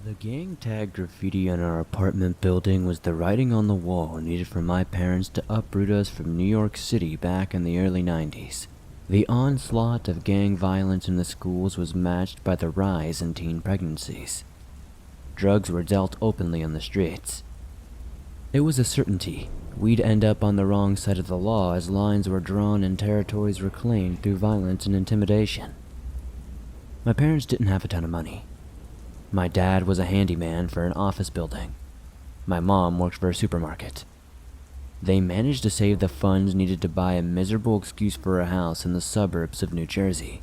The gang tag graffiti on our apartment building was the writing on the wall needed for my parents to uproot us from New York City back in the early 90s. The onslaught of gang violence in the schools was matched by the rise in teen pregnancies. Drugs were dealt openly on the streets. It was a certainty we'd end up on the wrong side of the law as lines were drawn and territories reclaimed through violence and intimidation. My parents didn't have a ton of money. My dad was a handyman for an office building. My mom worked for a supermarket. They managed to save the funds needed to buy a miserable excuse for a house in the suburbs of New Jersey.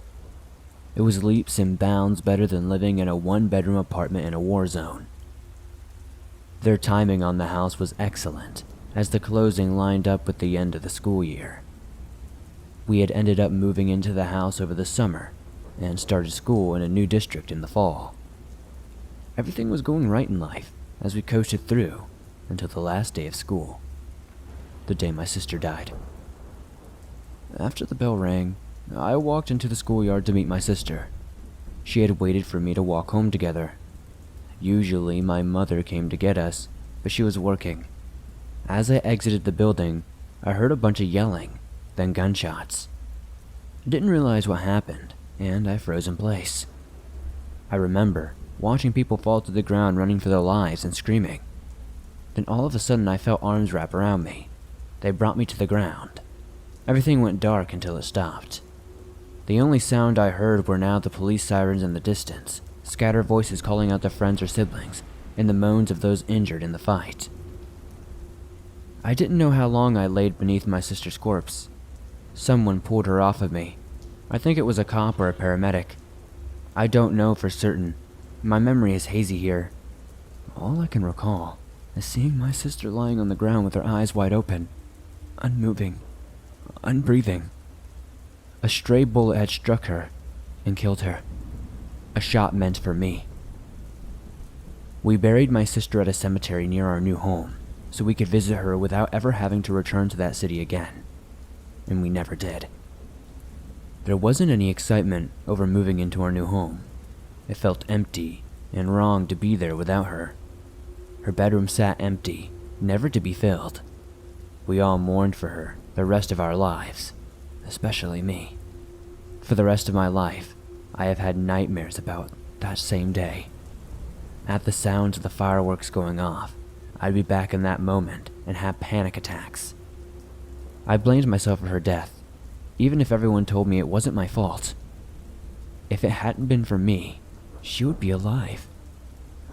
It was leaps and bounds better than living in a one-bedroom apartment in a war zone. Their timing on the house was excellent, as the closing lined up with the end of the school year. We had ended up moving into the house over the summer and started school in a new district in the fall. Everything was going right in life as we coasted through until the last day of school, the day my sister died. After the bell rang, I walked into the schoolyard to meet my sister. She had waited for me to walk home together. Usually my mother came to get us, but she was working. As I exited the building, I heard a bunch of yelling, then gunshots. I didn't realize what happened, and I froze in place. I remember watching people fall to the ground running for their lives and screaming. Then all of a sudden I felt arms wrap around me. They brought me to the ground. Everything went dark until it stopped. The only sound I heard were now the police sirens in the distance, scattered voices calling out their friends or siblings, and the moans of those injured in the fight. I didn't know how long I laid beneath my sister's corpse. Someone pulled her off of me. I think it was a cop or a paramedic. I don't know for certain. My memory is hazy here. All I can recall is seeing my sister lying on the ground with her eyes wide open, unmoving, unbreathing. A stray bullet had struck her and killed her. A shot meant for me. We buried my sister at a cemetery near our new home, so we could visit her without ever having to return to that city again. And we never did. There wasn't any excitement over moving into our new home. It felt empty and wrong to be there without her. Her bedroom sat empty, never to be filled. We all mourned for her the rest of our lives, especially me. For the rest of my life, I have had nightmares about that same day. At the sounds of the fireworks going off, I'd be back in that moment and have panic attacks. I blamed myself for her death, even if everyone told me it wasn't my fault. If it hadn't been for me, she would be alive.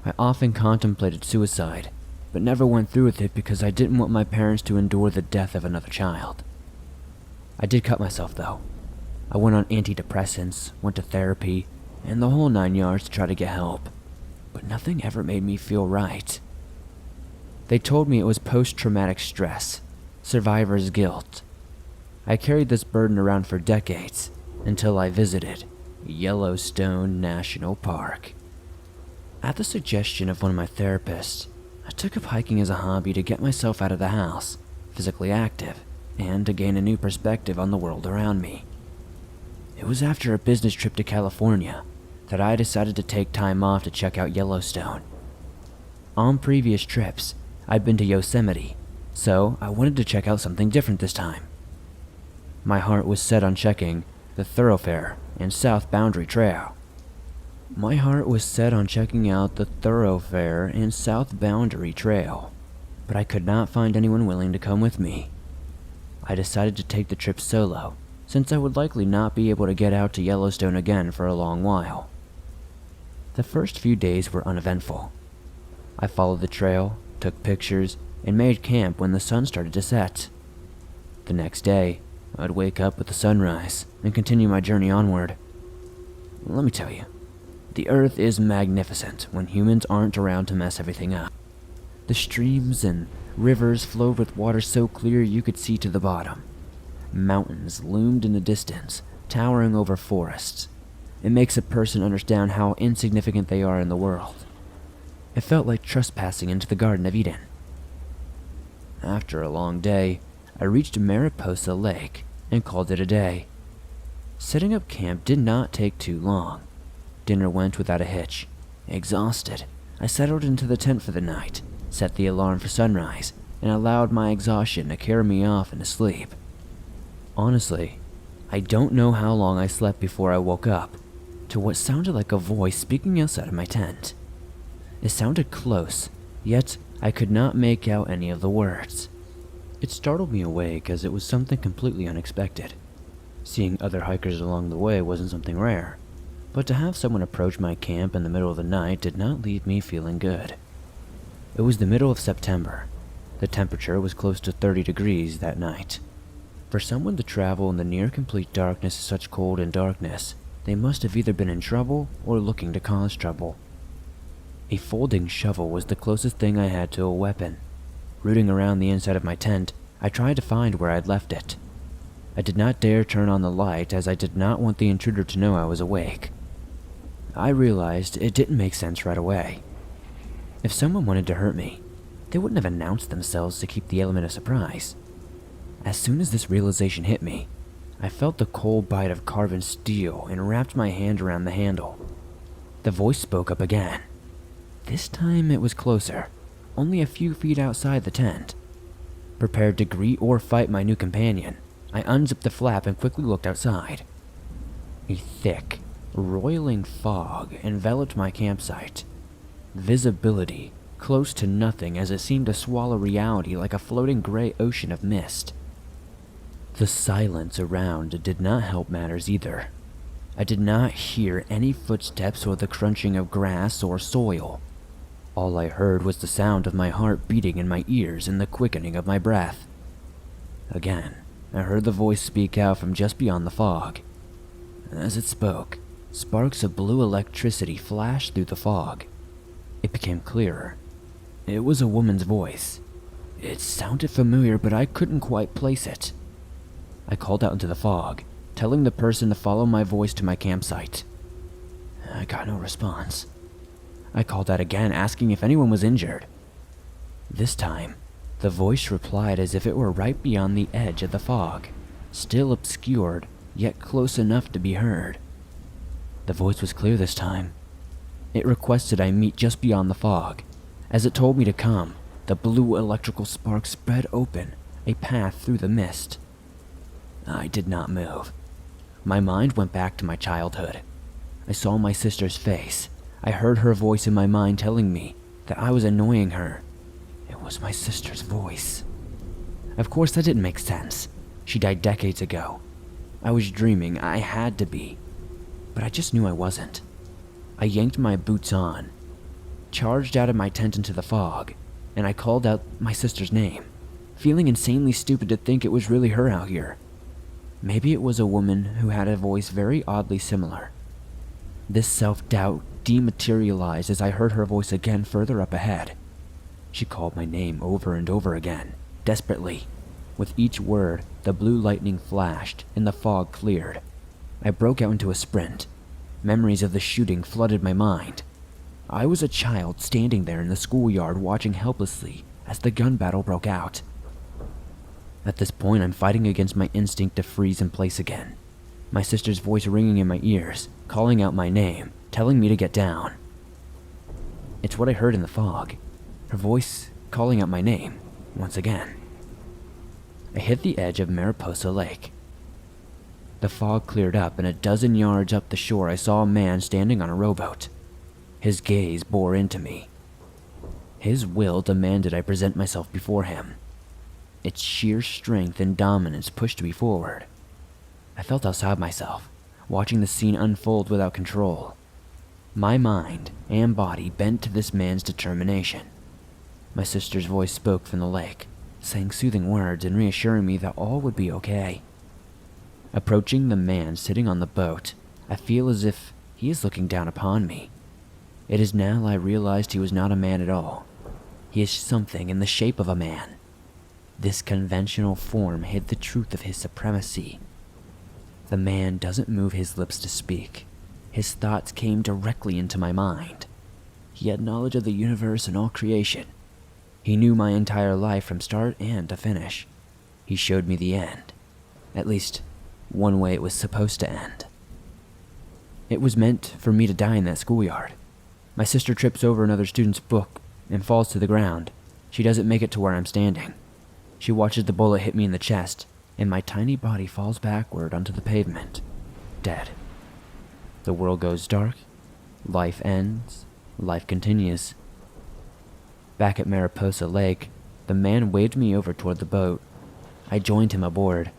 I often contemplated suicide, but never went through with it because I didn't want my parents to endure the death of another child. I did cut myself though. I went on antidepressants, went to therapy, and the whole 9 yards to try to get help, but nothing ever made me feel right. They told me it was post-traumatic stress, survivor's guilt. I carried this burden around for decades until I visited Yellowstone National Park. At the suggestion of one of my therapists, I took up hiking as a hobby to get myself out of the house, physically active, and to gain a new perspective on the world around me. It was after a business trip to California that I decided to take time off to check out Yellowstone. On previous trips, I'd been to Yosemite, so I wanted to check out something different this time. My heart was set on checking the Thoroughfare and South Boundary Trail. My heart was set on checking out the Thoroughfare and South Boundary Trail, but I could not find anyone willing to come with me. I decided to take the trip solo, since I would likely not be able to get out to Yellowstone again for a long while. The first few days were uneventful. I followed the trail, took pictures, and made camp when the sun started to set. The next day, I'd wake up with the sunrise and continue my journey onward. Let me tell you, the earth is magnificent when humans aren't around to mess everything up. The streams and rivers flowed with water so clear you could see to the bottom. Mountains loomed in the distance, towering over forests. It makes a person understand how insignificant they are in the world. It felt like trespassing into the Garden of Eden. After a long day, I reached Mariposa Lake and called it a day. Setting up camp did not take too long. Dinner went without a hitch. Exhausted, I settled into the tent for the night, set the alarm for sunrise, and allowed my exhaustion to carry me off into sleep. Honestly, I don't know how long I slept before I woke up to what sounded like a voice speaking outside of my tent. It sounded close, yet I could not make out any of the words. It startled me awake as it was something completely unexpected. Seeing other hikers along the way wasn't something rare, but to have someone approach my camp in the middle of the night did not leave me feeling good. It was the middle of September. The temperature was close to 30 degrees that night. For someone to travel in the near complete darkness of such cold and darkness, they must have either been in trouble or looking to cause trouble. A folding shovel was the closest thing I had to a weapon. Rooting around the inside of my tent, I tried to find where I'd left it. I did not dare turn on the light as I did not want the intruder to know I was awake. I realized it didn't make sense right away. If someone wanted to hurt me, they wouldn't have announced themselves to keep the element of surprise. As soon as this realization hit me, I felt the cold bite of carven steel and wrapped my hand around the handle. The voice spoke up again. This time it was closer, only a few feet outside the tent. Prepared to greet or fight my new companion, I unzipped the flap and quickly looked outside. A thick, roiling fog enveloped my campsite. Visibility close to nothing as it seemed to swallow reality like a floating gray ocean of mist. The silence around did not help matters either. I did not hear any footsteps or the crunching of grass or soil. All I heard was the sound of my heart beating in my ears and the quickening of my breath. Again, I heard the voice speak out from just beyond the fog. As it spoke, sparks of blue electricity flashed through the fog. It became clearer. It was a woman's voice. It sounded familiar, but I couldn't quite place it. I called out into the fog, telling the person to follow my voice to my campsite. I got no response. I called out again, asking if anyone was injured. This time, the voice replied as if it were right beyond the edge of the fog, still obscured, yet close enough to be heard. The voice was clear this time. It requested I meet just beyond the fog. As it told me to come, the blue electrical spark spread open, a path through the mist. I did not move. My mind went back to my childhood. I saw my sister's face. I heard her voice in my mind telling me that I was annoying her. It was my sister's voice. Of course, that didn't make sense. She died decades ago. I was dreaming. I had to be. But I just knew I wasn't. I yanked my boots on, charged out of my tent into the fog, and I called out my sister's name, feeling insanely stupid to think it was really her out here. Maybe it was a woman who had a voice very oddly similar. This self-doubt dematerialized as I heard her voice again further up ahead. She called my name over and over again, desperately. With each word, the blue lightning flashed and the fog cleared. I broke out into a sprint. Memories of the shooting flooded my mind. I was a child standing there in the schoolyard watching helplessly as the gun battle broke out. At this point, I'm fighting against my instinct to freeze in place again. My sister's voice ringing in my ears, calling out my name, telling me to get down. It's what I heard in the fog. Her voice calling out my name, once again. I hit the edge of Mariposa Lake. The fog cleared up, and a dozen yards up the shore I saw a man standing on a rowboat. His gaze bore into me. His will demanded I present myself before him. Its sheer strength and dominance pushed me forward. I felt outside myself, watching the scene unfold without control. My mind and body bent to this man's determination. My sister's voice spoke from the lake, saying soothing words and reassuring me that all would be okay. Approaching the man sitting on the boat, I feel as if he is looking down upon me. It is now I realized he was not a man at all. He is something in the shape of a man. This conventional form hid the truth of his supremacy. The man doesn't move his lips to speak. His thoughts came directly into my mind. He had knowledge of the universe and all creation. He knew my entire life from start and to finish. He showed me the end. At least, one way it was supposed to end. It was meant for me to die in that schoolyard. My sister trips over another student's book and falls to the ground. She doesn't make it to where I'm standing. She watches the bullet hit me in the chest, and my tiny body falls backward onto the pavement, dead. The world goes dark, life ends, life continues. Back at Mariposa Lake, the man waved me over toward the boat. I joined him aboard.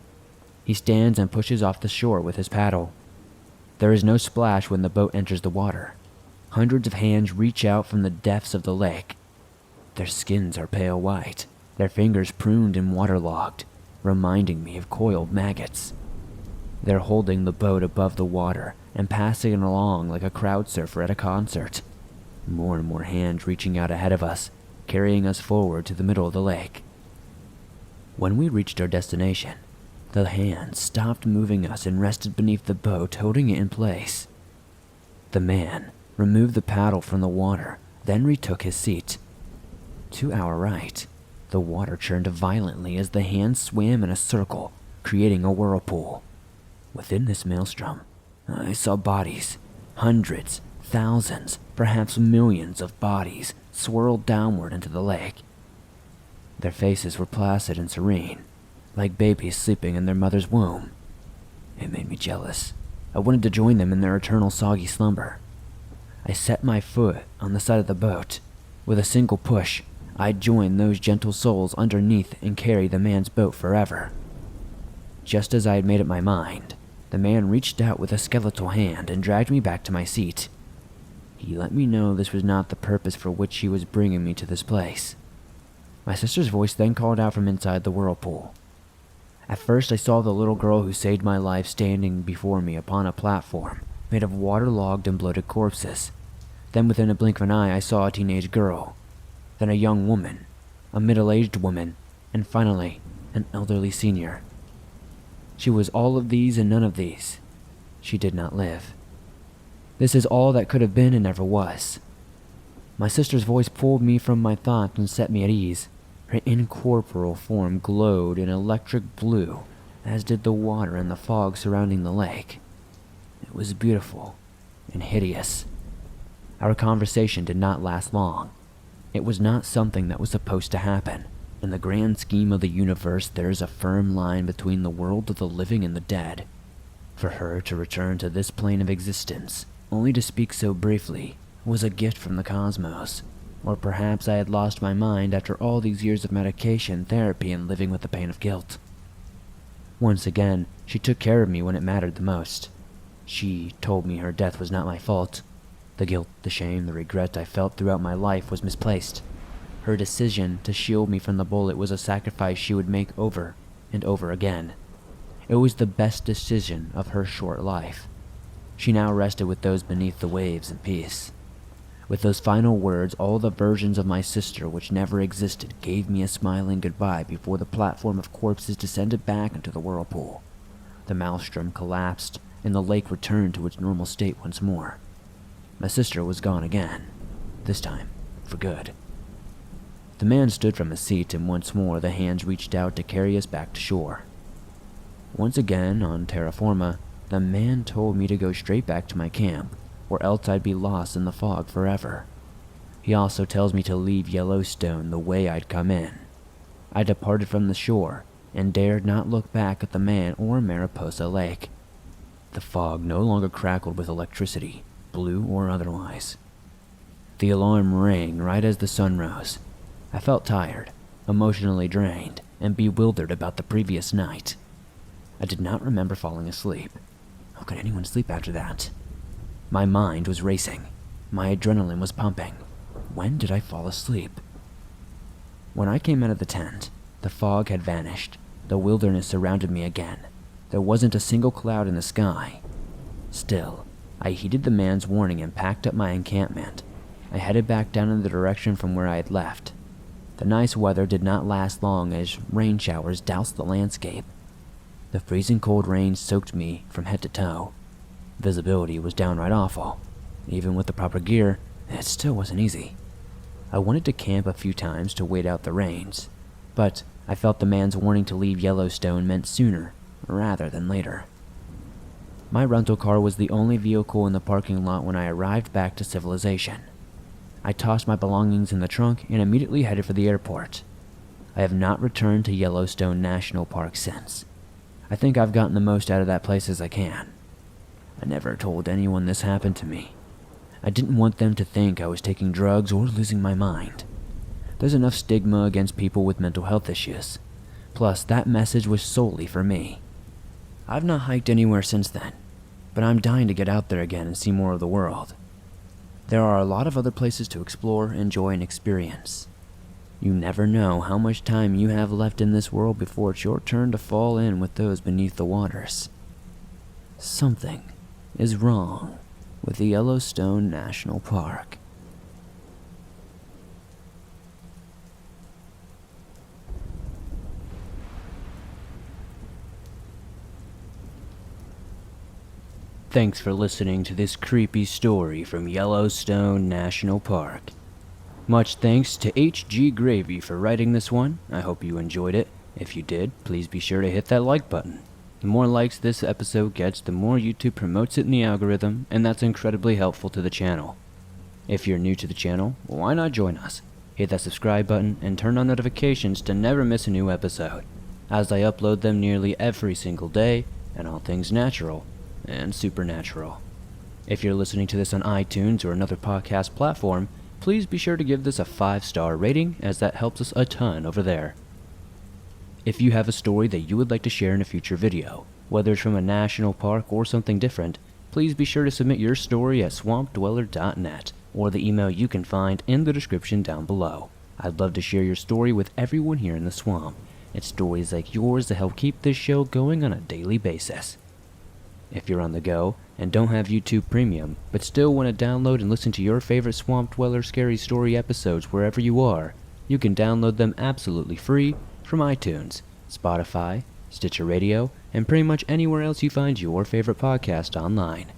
He stands and pushes off the shore with his paddle. There is no splash when the boat enters the water. Hundreds of hands reach out from the depths of the lake. Their skins are pale white, their fingers pruned and waterlogged, reminding me of coiled maggots. They're holding the boat above the water and passing it along like a crowd surfer at a concert. More and more hands reaching out ahead of us, carrying us forward to the middle of the lake. When we reached our destination, the hands stopped moving us and rested beneath the boat, holding it in place. The man removed the paddle from the water, then retook his seat. To our right, the water churned violently as the hands swam in a circle, creating a whirlpool. Within this maelstrom, I saw bodies, hundreds, thousands, perhaps millions of bodies swirled downward into the lake. Their faces were placid and serene, like babies sleeping in their mother's womb. It made me jealous. I wanted to join them in their eternal soggy slumber. I set my foot on the side of the boat. With a single push, I joined those gentle souls underneath and carried the man's boat forever. Just as I had made up my mind, the man reached out with a skeletal hand and dragged me back to my seat. He let me know this was not the purpose for which he was bringing me to this place. My sister's voice then called out from inside the whirlpool. At first I saw the little girl who saved my life standing before me upon a platform made of waterlogged and bloated corpses. Then within a blink of an eye I saw a teenage girl, then a young woman, a middle-aged woman, and finally an elderly senior. She was all of these and none of these. She did not live. This is all that could have been and never was. My sister's voice pulled me from my thoughts and set me at ease. Her incorporeal form glowed in electric blue, as did the water and the fog surrounding the lake. It was beautiful and hideous. Our conversation did not last long. It was not something that was supposed to happen. In the grand scheme of the universe, there is a firm line between the world of the living and the dead. For her to return to this plane of existence, only to speak so briefly, was a gift from the cosmos. Or perhaps I had lost my mind after all these years of medication, therapy, and living with the pain of guilt. Once again, she took care of me when it mattered the most. She told me her death was not my fault. The guilt, the shame, the regret I felt throughout my life was misplaced. Her decision to shield me from the bullet was a sacrifice she would make over and over again. It was the best decision of her short life. She now rested with those beneath the waves in peace. With those final words, all the versions of my sister which never existed gave me a smiling goodbye before the platform of corpses descended back into the whirlpool. The maelstrom collapsed, and the lake returned to its normal state once more. My sister was gone again, this time for good. The man stood from his seat, and once more the hands reached out to carry us back to shore. Once again, on terra firma, the man told me to go straight back to my camp, or else I'd be lost in the fog forever. He also tells me to leave Yellowstone the way I'd come in. I departed from the shore and dared not look back at the man or Mariposa Lake. The fog no longer crackled with electricity, blue or otherwise. The alarm rang right as the sun rose. I felt tired, emotionally drained, and bewildered about the previous night. I did not remember falling asleep. How could anyone sleep after that? My mind was racing. My adrenaline was pumping. When did I fall asleep? When I came out of the tent, the fog had vanished. The wilderness surrounded me again. There wasn't a single cloud in the sky. Still, I heeded the man's warning and packed up my encampment. I headed back down in the direction from where I had left. The nice weather did not last long as rain showers doused the landscape. The freezing cold rain soaked me from head to toe. Visibility was downright awful. Even with the proper gear, it still wasn't easy. I wanted to camp a few times to wait out the rains, but I felt the man's warning to leave Yellowstone meant sooner rather than later. My rental car was the only vehicle in the parking lot when I arrived back to civilization. I tossed my belongings in the trunk and immediately headed for the airport. I have not returned to Yellowstone National Park since. I think I've gotten the most out of that place as I can. I never told anyone this happened to me. I didn't want them to think I was taking drugs or losing my mind. There's enough stigma against people with mental health issues. Plus, that message was solely for me. I've not hiked anywhere since then, but I'm dying to get out there again and see more of the world. There are a lot of other places to explore, enjoy, and experience. You never know how much time you have left in this world before it's your turn to fall in with those beneath the waters. Something is wrong with the Yellowstone National Park. Thanks for listening to this creepy story from Yellowstone National Park. Much thanks to H.G. Gravy for writing this one. I hope you enjoyed it. If you did, please be sure to hit that like button. The more likes this episode gets, the more YouTube promotes it in the algorithm, and that's incredibly helpful to the channel. If you're new to the channel, why not join us? Hit that subscribe button and turn on notifications to never miss a new episode, as I upload them nearly every single day, and all things natural and supernatural. If you're listening to this on iTunes or another podcast platform, please be sure to give this a 5-star rating, as that helps us a ton over there. If you have a story that you would like to share in a future video, whether it's from a national park or something different, please be sure to submit your story at swampdweller.net or the email you can find in the description down below. I'd love to share your story with everyone here in the swamp. It's stories like yours that help keep this show going on a daily basis. If you're on the go and don't have YouTube Premium, but still want to download and listen to your favorite Swamp Dweller Scary Story episodes wherever you are, you can download them absolutely free from iTunes, Spotify, Stitcher Radio, and pretty much anywhere else you find your favorite podcast online.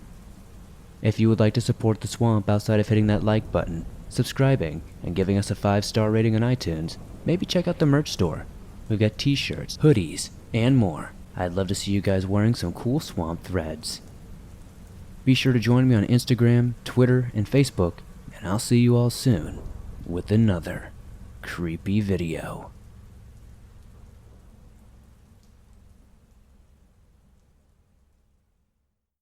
If you would like to support the Swamp outside of hitting that like button, subscribing, and giving us a 5-star rating on iTunes, maybe check out the merch store. We've got t-shirts, hoodies, and more. I'd love to see you guys wearing some cool swamp threads. Be sure to join me on Instagram, Twitter, and Facebook, and I'll see you all soon with another creepy video.